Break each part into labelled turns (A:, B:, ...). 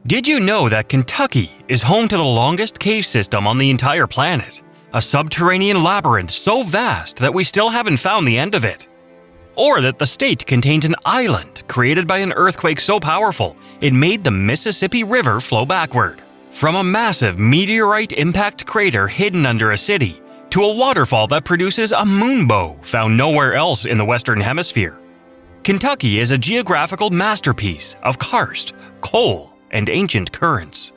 A: Did you know that Kentucky is home to the longest cave system on the entire planet? A subterranean labyrinth so vast that we still haven't found the end of it. Or that the state contains an island created by an earthquake so powerful it made the Mississippi River flow backward. From a massive meteorite impact crater hidden under a city, to a waterfall that produces a moonbow found nowhere else in the Western Hemisphere. Kentucky is a geographical masterpiece of karst, coal, and ancient currents.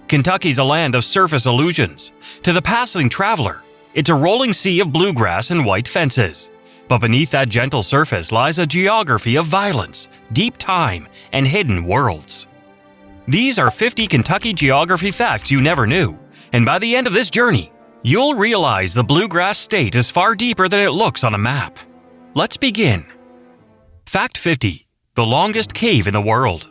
A: Kentucky's a land of surface illusions. To the passing traveler, it's a rolling sea of bluegrass and white fences. But beneath that gentle surface lies a geography of violence, deep time, and hidden worlds. These are 50 Kentucky geography facts you never knew, and by the end of this journey, you'll realize the Bluegrass State is far deeper than it looks on a map. Let's begin. Fact 50. The longest cave in the world.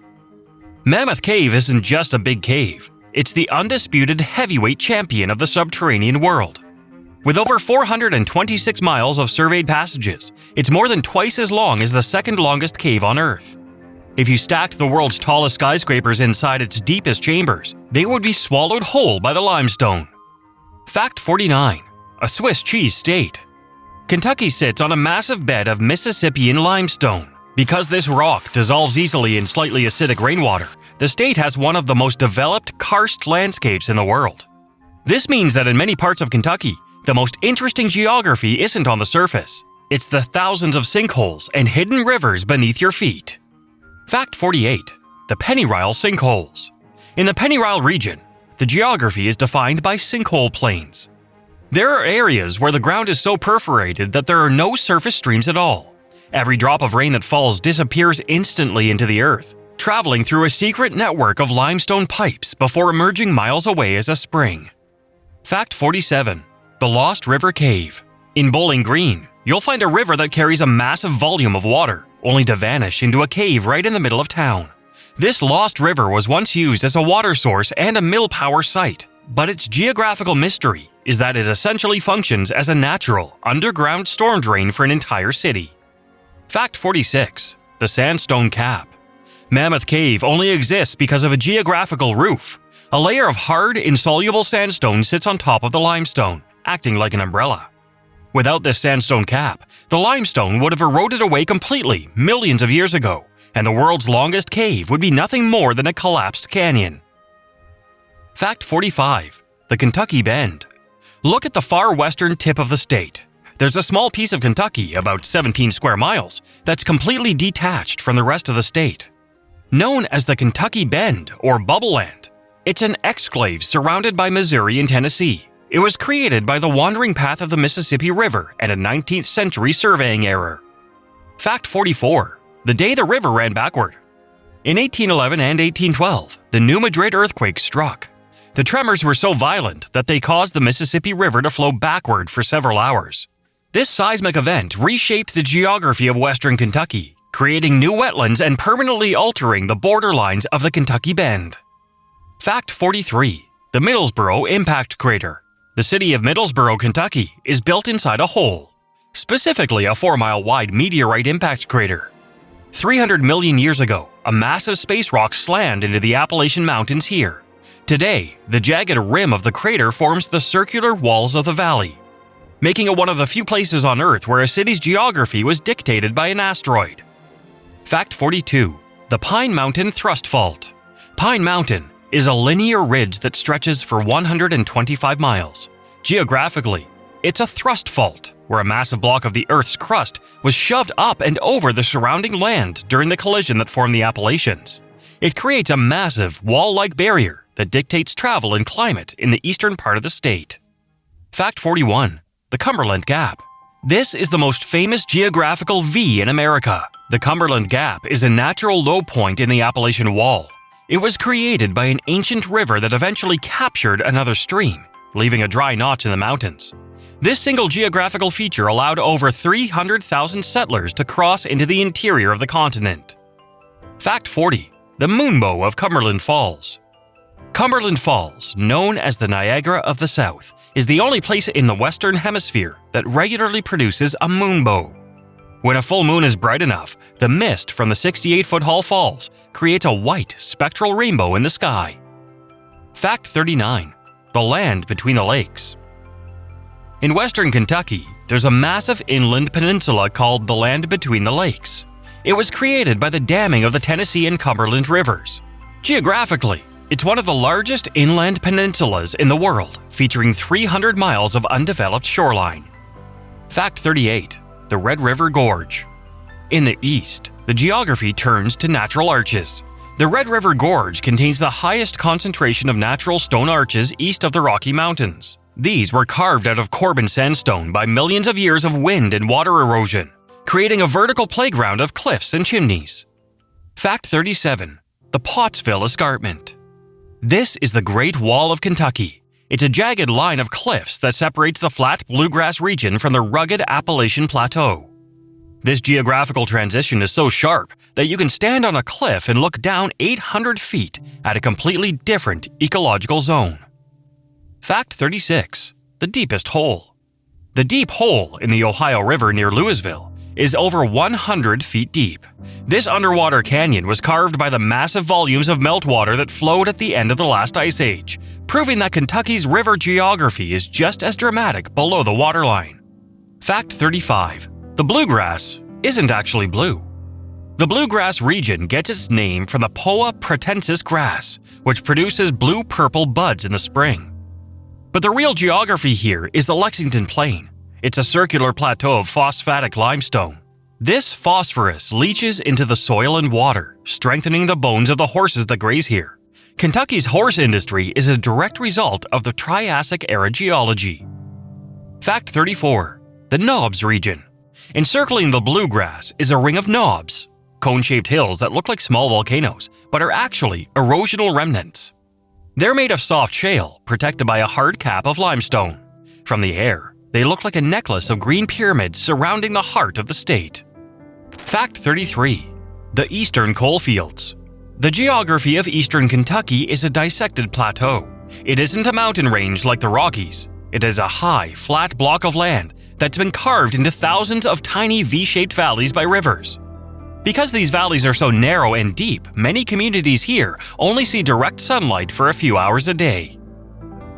A: Mammoth Cave isn't just a big cave. It's the undisputed heavyweight champion of the subterranean world. With over 426 miles of surveyed passages, it's more than twice as long as the second longest cave on Earth. If you stacked the world's tallest skyscrapers inside its deepest chambers, they would be swallowed whole by the limestone. Fact 49. A Swiss cheese state. Kentucky sits on a massive bed of Mississippian limestone. Because this rock dissolves easily in slightly acidic rainwater, the state has one of the most developed karst landscapes in the world. This means that in many parts of Kentucky, the most interesting geography isn't on the surface. It's the thousands of sinkholes and hidden rivers beneath your feet. Fact 48. The Pennyrile sinkholes. In the Pennyrile region, the geography is defined by sinkhole plains. There are areas where the ground is so perforated that there are no surface streams at all. Every drop of rain that falls disappears instantly into the earth, traveling through a secret network of limestone pipes before emerging miles away as a spring. Fact 47. The Lost River Cave. In Bowling Green, you'll find a river that carries a massive volume of water, only to vanish into a cave right in the middle of town. This lost river was once used as a water source and a mill power site, but its geographical mystery is that it essentially functions as a natural, underground storm drain for an entire city. Fact 46. The Sandstone Cap. Mammoth Cave only exists because of a geographical roof. A layer of hard, insoluble sandstone sits on top of the limestone, acting like an umbrella. Without this sandstone cap, the limestone would have eroded away completely millions of years ago, and the world's longest cave would be nothing more than a collapsed canyon. Fact 45. The Kentucky Bend. Look at the far western tip of the state. There's a small piece of Kentucky, about 17 square miles, that's completely detached from the rest of the state. Known as the Kentucky Bend, or Bubble Land, it's an exclave surrounded by Missouri and Tennessee. It was created by the wandering path of the Mississippi River and a 19th century surveying error. Fact 44. The day the river ran backward. In 1811 and 1812, the New Madrid earthquake struck. The tremors were so violent that they caused the Mississippi River to flow backward for several hours. This seismic event reshaped the geography of western Kentucky, creating new wetlands and permanently altering the borderlines of the Kentucky Bend. Fact 43. The Middlesboro Impact Crater. The city of Middlesboro, Kentucky, is built inside a hole, specifically a 4-mile-wide meteorite impact crater. 300 million years ago, a massive space rock slammed into the Appalachian Mountains here. Today, the jagged rim of the crater forms the circular walls of the valley, making it one of the few places on Earth where a city's geography was dictated by an asteroid. Fact 42. The Pine Mountain Thrust Fault. Pine Mountain is a linear ridge that stretches for 125 miles. Geographically, it's a thrust fault, where a massive block of the Earth's crust was shoved up and over the surrounding land during the collision that formed the Appalachians. It creates a massive, wall-like barrier that dictates travel and climate in the eastern part of the state. Fact 41. The Cumberland Gap. This is the most famous geographical V in America. The Cumberland Gap is a natural low point in the Appalachian Wall. It was created by an ancient river that eventually captured another stream, leaving a dry notch in the mountains. This single geographical feature allowed over 300,000 settlers to cross into the interior of the continent. Fact 40. The Moonbow of Cumberland Falls. Cumberland Falls, known as the Niagara of the South, is the only place in the Western Hemisphere that regularly produces a moonbow. When a full moon is bright enough, the mist from the 68-foot-tall falls creates a white, spectral rainbow in the sky. Fact 39. The land between the lakes. In western Kentucky, there's a massive inland peninsula called the land between the lakes. It was created by the damming of the Tennessee and Cumberland rivers. Geographically, it's one of the largest inland peninsulas in the world, featuring 300 miles of undeveloped shoreline. Fact 38. The Red River Gorge. In the east, the geography turns to natural arches. The Red River Gorge contains the highest concentration of natural stone arches east of the Rocky Mountains. These were carved out of Corbin sandstone by millions of years of wind and water erosion, creating a vertical playground of cliffs and chimneys. Fact 37. The Pottsville Escarpment. This is the Great Wall of Kentucky. It's a jagged line of cliffs that separates the flat bluegrass region from the rugged Appalachian Plateau. This geographical transition is so sharp that you can stand on a cliff and look down 800 feet at a completely different ecological zone. Fact 36. The deepest hole. The deep hole in the Ohio River near Louisville is over 100 feet deep. This underwater canyon was carved by the massive volumes of meltwater that flowed at the end of the last ice age, proving that Kentucky's river geography is just as dramatic below the waterline. Fact 35. The bluegrass isn't actually blue. The bluegrass region gets its name from the Poa pratensis grass, which produces blue-purple buds in the spring. But the real geography here is the Lexington Plain. It's a circular plateau of phosphatic limestone. This phosphorus leaches into the soil and water, strengthening the bones of the horses that graze here. Kentucky's horse industry is a direct result of the Triassic-era geology. Fact 34. The Knobs region. Encircling the bluegrass is a ring of knobs, cone-shaped hills that look like small volcanoes, but are actually erosional remnants. They're made of soft shale, protected by a hard cap of limestone. From the air, they look like a necklace of green pyramids surrounding the heart of the state. Fact 33. The Eastern Coalfields. The geography of eastern Kentucky is a dissected plateau. It isn't a mountain range like the Rockies. It is a high, flat block of land that's been carved into thousands of tiny V-shaped valleys by rivers. Because these valleys are so narrow and deep, many communities here only see direct sunlight for a few hours a day.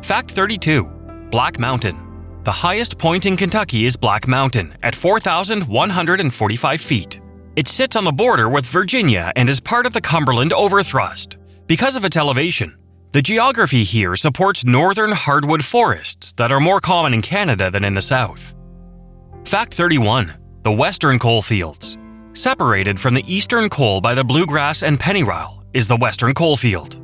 A: Fact 32. Black Mountain. The highest point in Kentucky is Black Mountain at 4,145 feet. It sits on the border with Virginia and is part of the Cumberland Overthrust. Because of its elevation, the geography here supports northern hardwood forests that are more common in Canada than in the south. Fact 31. The Western Coalfields. Separated from the eastern coal by the bluegrass and pennyroyal is the Western Coalfield.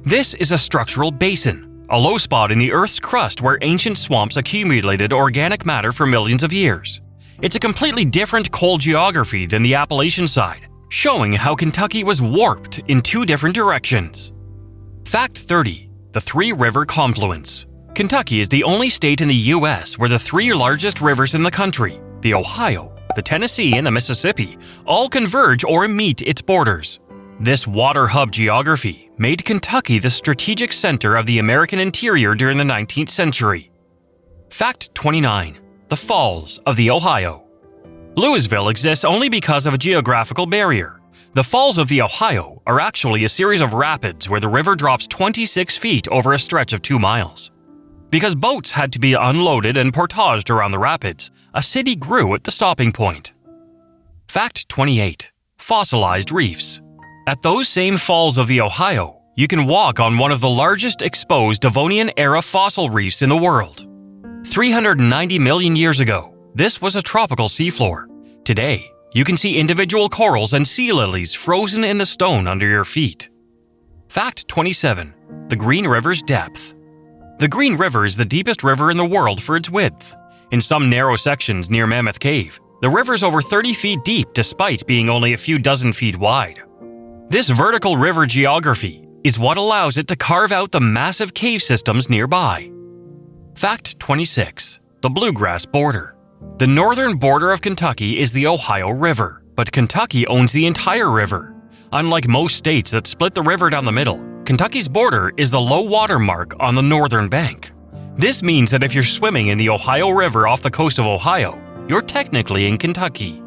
A: This is a structural basin, a low spot in the Earth's crust where ancient swamps accumulated organic matter for millions of years. It's a completely different coal geography than the Appalachian side, showing how Kentucky was warped in two different directions. Fact 30. The Three-River Confluence. Kentucky is the only state in the U.S. where the three largest rivers in the country, the Ohio, the Tennessee, and the Mississippi, all converge or meet its borders. This water hub geography made Kentucky the strategic center of the American interior during the 19th century. Fact 29. The Falls of the Ohio. Louisville exists only because of a geographical barrier. The Falls of the Ohio are actually a series of rapids where the river drops 26 feet over a stretch of 2 miles. Because boats had to be unloaded and portaged around the rapids, a city grew at the stopping point. Fact 28. Fossilized reefs. At those same falls of the Ohio, you can walk on one of the largest exposed Devonian-era fossil reefs in the world. 390 million years ago, this was a tropical seafloor. Today, you can see individual corals and sea lilies frozen in the stone under your feet. Fact 27. The Green River's depth. The Green River is the deepest river in the world for its width. In some narrow sections near Mammoth Cave, the river's over 30 feet deep despite being only a few dozen feet wide. This vertical river geography is what allows it to carve out the massive cave systems nearby. Fact 26. The Bluegrass Border. The northern border of Kentucky is the Ohio River, but Kentucky owns the entire river. Unlike most states that split the river down the middle, Kentucky's border is the low water mark on the northern bank. This means that if you're swimming in the Ohio River off the coast of Ohio, you're technically in Kentucky.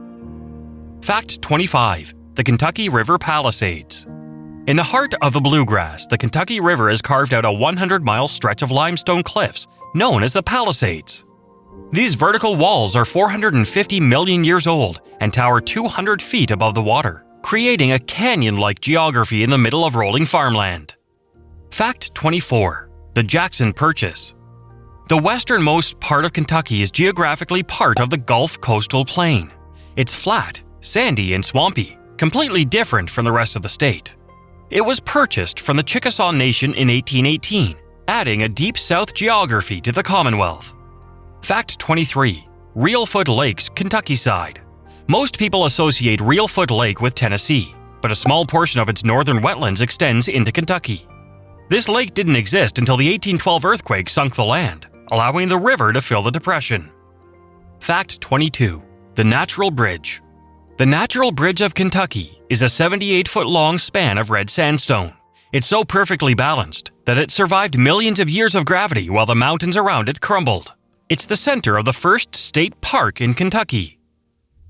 A: Fact 25. The Kentucky River Palisades. In the heart of the Bluegrass, the Kentucky River has carved out a 100-mile stretch of limestone cliffs known as the Palisades. These vertical walls are 450 million years old and tower 200 feet above the water, creating a canyon-like geography in the middle of rolling farmland. Fact 24. The Jackson Purchase. The westernmost part of Kentucky is geographically part of the Gulf Coastal Plain. It's flat, sandy, and swampy, completely different from the rest of the state. It was purchased from the Chickasaw Nation in 1818, adding a deep south geography to the Commonwealth. Fact 23. Reelfoot Lake's Kentucky side. Most people associate Reelfoot Lake with Tennessee, but a small portion of its northern wetlands extends into Kentucky. This lake didn't exist until the 1812 earthquake sunk the land, allowing the river to fill the depression. Fact 22. The Natural Bridge. The Natural Bridge of Kentucky is a 78-foot-long span of red sandstone. It's so perfectly balanced that it survived millions of years of gravity while the mountains around it crumbled. It's the center of the first state park in Kentucky.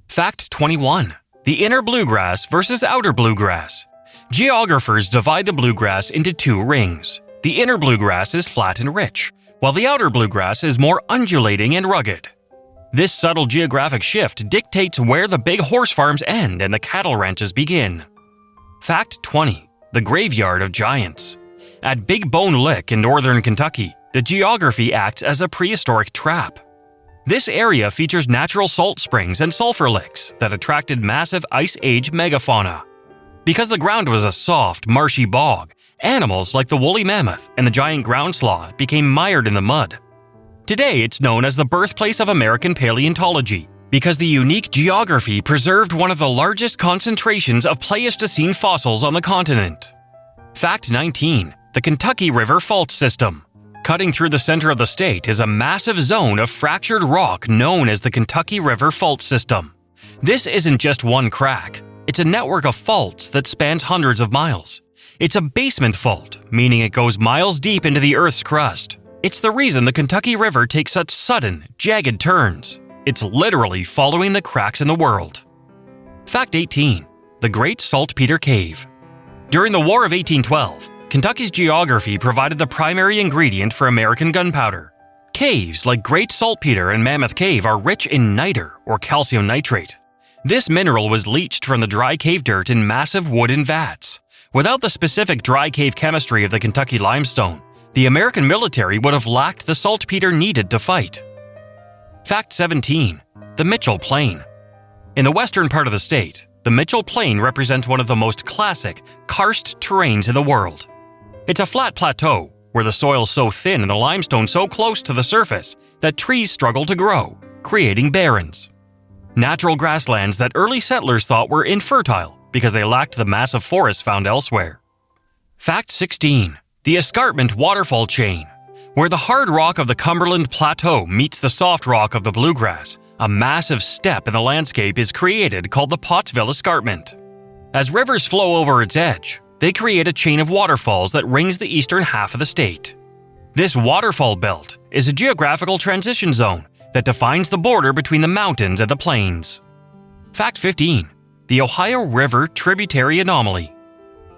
A: Fact 21. The Inner Bluegrass versus Outer Bluegrass. Geographers divide the bluegrass into two rings. The inner bluegrass is flat and rich, while the outer bluegrass is more undulating and rugged. This subtle geographic shift dictates where the big horse farms end and the cattle ranches begin. Fact 20. The Graveyard of Giants. At Big Bone Lick in northern Kentucky, the geography acts as a prehistoric trap. This area features natural salt springs and sulfur licks that attracted massive Ice Age megafauna. Because the ground was a soft, marshy bog, animals like the woolly mammoth and the giant ground sloth became mired in the mud. Today, it's known as the birthplace of American paleontology because the unique geography preserved one of the largest concentrations of Pleistocene fossils on the continent. Fact 19. The Kentucky River Fault System. Cutting through the center of the state is a massive zone of fractured rock known as the Kentucky River Fault System. This isn't just one crack. It's a network of faults that spans hundreds of miles. It's a basement fault, meaning it goes miles deep into the Earth's crust. It's the reason the Kentucky River takes such sudden, jagged turns. It's literally following the cracks in the world. Fact 18. The Great Saltpeter Cave. During the War of 1812, Kentucky's geography provided the primary ingredient for American gunpowder. Caves like Great Saltpeter and Mammoth Cave are rich in niter, or calcium nitrate. This mineral was leached from the dry cave dirt in massive wooden vats. Without the specific dry cave chemistry of the Kentucky limestone, the American military would have lacked the saltpeter needed to fight. Fact 17. The Mitchell Plain. In the western part of the state, the Mitchell Plain represents one of the most classic, karst terrains in the world. It's a flat plateau where the soil is so thin and the limestone so close to the surface that trees struggle to grow, creating barrens. Natural grasslands that early settlers thought were infertile because they lacked the massive forests found elsewhere. Fact 16. The Escarpment Waterfall Chain. Where the hard rock of the Cumberland Plateau meets the soft rock of the Bluegrass, a massive step in the landscape is created called the Pottsville Escarpment. As rivers flow over its edge, they create a chain of waterfalls that rings the eastern half of the state. This waterfall belt is a geographical transition zone that defines the border between the mountains and the plains. Fact 15. The Ohio River Tributary Anomaly.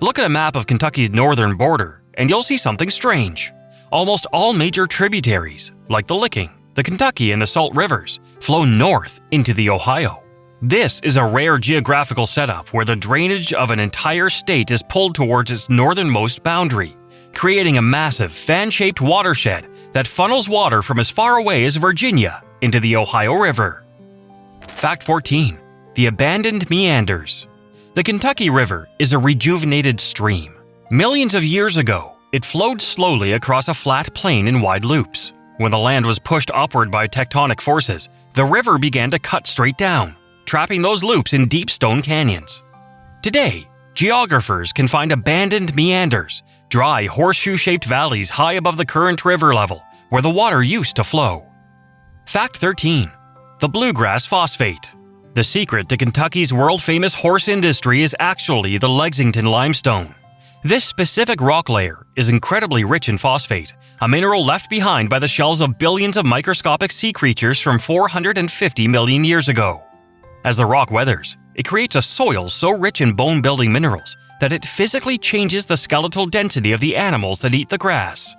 A: Look at a map of Kentucky's northern border, and you'll see something strange. Almost all major tributaries, like the Licking, the Kentucky, and the Salt Rivers, flow north into the Ohio. This is a rare geographical setup where the drainage of an entire state is pulled towards its northernmost boundary, creating a massive fan-shaped watershed that funnels water from as far away as Virginia into the Ohio River. Fact 14. The Abandoned Meanders. The Kentucky River is a rejuvenated stream. Millions of years ago, it flowed slowly across a flat plain in wide loops. When the land was pushed upward by tectonic forces, the river began to cut straight down, trapping those loops in deep stone canyons. Today, geographers can find abandoned meanders, dry horseshoe-shaped valleys high above the current river level, where the water used to flow. Fact 13. The Bluegrass Phosphate. The secret to Kentucky's world-famous horse industry is actually the Lexington limestone. This specific rock layer is incredibly rich in phosphate, a mineral left behind by the shells of billions of microscopic sea creatures from 450 million years ago. As the rock weathers, it creates a soil so rich in bone-building minerals that it physically changes the skeletal density of the animals that eat the grass.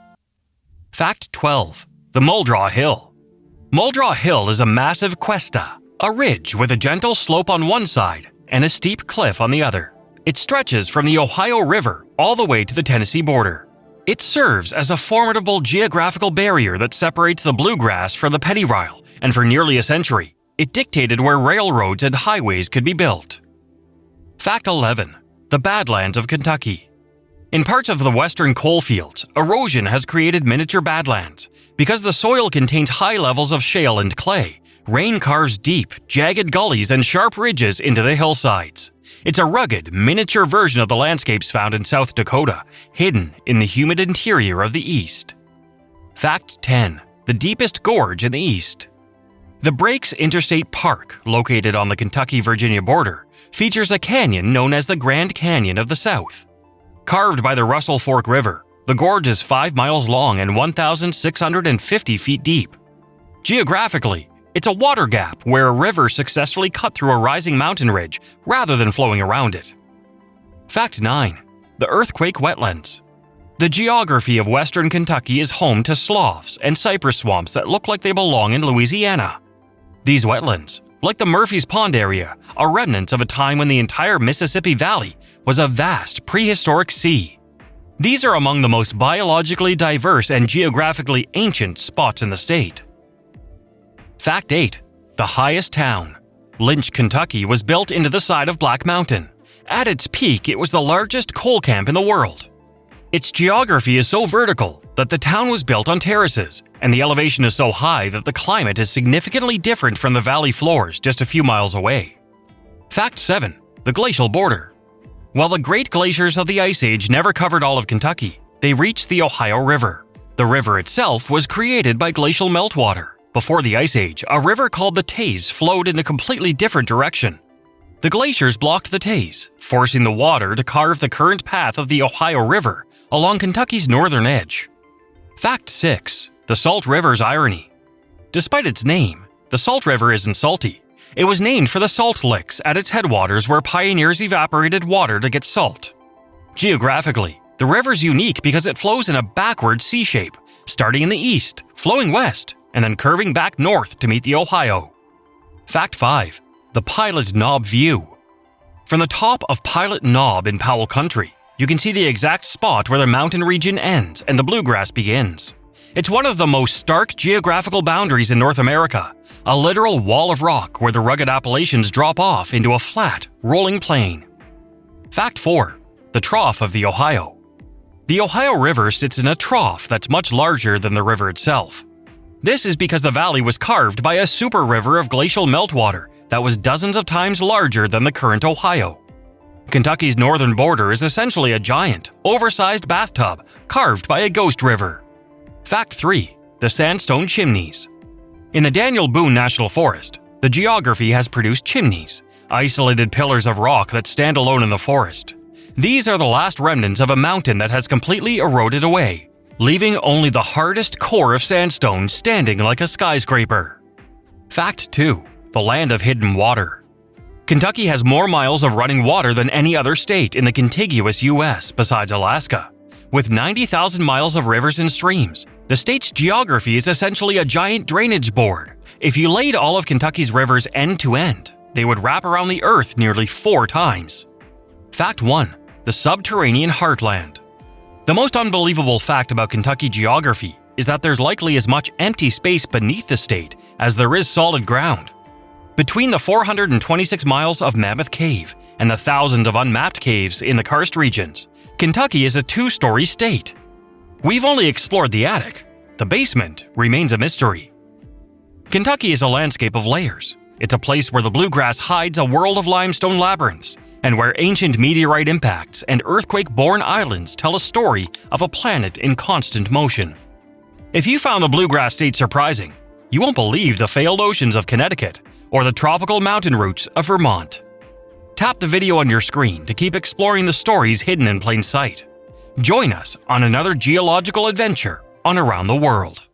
A: Fact 12. The Muldraugh Hill. Muldraugh Hill is a massive cuesta, a ridge with a gentle slope on one side and a steep cliff on the other. It stretches from the Ohio River all the way to the Tennessee border. It serves as a formidable geographical barrier that separates the bluegrass from the pennyrile, and for nearly a century, it dictated where railroads and highways could be built. Fact 11. The Badlands of Kentucky. In parts of the western coalfields, erosion has created miniature badlands. Because the soil contains high levels of shale and clay, rain carves deep, jagged gullies and sharp ridges into the hillsides. It's a rugged, miniature version of the landscapes found in South Dakota, hidden in the humid interior of the East. Fact 10. The deepest gorge in the East. The Breaks Interstate Park, located on the Kentucky-Virginia border, features a canyon known as the Grand Canyon of the South. Carved by the Russell Fork River, the gorge is 5 miles long and 1,650 feet deep. Geographically, it's a water gap where a river successfully cut through a rising mountain ridge rather than flowing around it. Fact 9. The Earthquake Wetlands. The geography of western Kentucky is home to sloughs and cypress swamps that look like they belong in Louisiana. These wetlands, like the Murphy's Pond area, are remnants of a time when the entire Mississippi Valley was a vast prehistoric sea. These are among the most biologically diverse and geographically ancient spots in the state. Fact 8. The highest town. Lynch, Kentucky was built into the side of Black Mountain. At its peak, it was the largest coal camp in the world. Its geography is so vertical that the town was built on terraces, and the elevation is so high that the climate is significantly different from the valley floors just a few miles away. Fact 7. The glacial border. While the Great Glaciers of the Ice Age never covered all of Kentucky, they reached the Ohio River. The river itself was created by glacial meltwater. Before the Ice Age, a river called the Taze flowed in a completely different direction. The glaciers blocked the Taze, forcing the water to carve the current path of the Ohio River along Kentucky's northern edge. Fact 6. The Salt River's irony. Despite its name, the Salt River isn't salty. It was named for the salt licks at its headwaters where pioneers evaporated water to get salt. Geographically, the river's unique because it flows in a backward C shape, starting in the east, flowing west, and then curving back north to meet the Ohio. Fact 5. The Pilot Knob View. From the top of Pilot Knob in Powell Country, you can see the exact spot where the mountain region ends and the bluegrass begins. It's one of the most stark geographical boundaries in North America, a literal wall of rock where the rugged Appalachians drop off into a flat, rolling plain. Fact 4. The Trough of the Ohio. The Ohio River sits in a trough that's much larger than the river itself. This is because the valley was carved by a super river of glacial meltwater that was dozens of times larger than the current Ohio. Kentucky's northern border is essentially a giant, oversized bathtub carved by a ghost river. Fact 3. The Sandstone Chimneys. In the Daniel Boone National Forest, the geography has produced chimneys, isolated pillars of rock that stand alone in the forest. These are the last remnants of a mountain that has completely eroded away, leaving only the hardest core of sandstone standing like a skyscraper. Fact 2. The Land of Hidden Water. Kentucky has more miles of running water than any other state in the contiguous U.S. besides Alaska. With 90,000 miles of rivers and streams, the state's geography is essentially a giant drainage board. If you laid all of Kentucky's rivers end to end, they would wrap around the earth nearly 4 times. Fact 1. The Subterranean Heartland. The most unbelievable fact about Kentucky geography is that there's likely as much empty space beneath the state as there is solid ground. Between the 426 miles of Mammoth Cave and the thousands of unmapped caves in the karst regions, Kentucky is a 2-story state. We've only explored the attic. The basement remains a mystery. Kentucky is a landscape of layers. It's a place where the bluegrass hides a world of limestone labyrinths, and where ancient meteorite impacts and earthquake-born islands tell a story of a planet in constant motion. If you found the Bluegrass State surprising, you won't believe the failed oceans of Connecticut or the tropical mountain routes of Vermont. Tap the video on your screen to keep exploring the stories hidden in plain sight. Join us on another geological adventure on Around the World.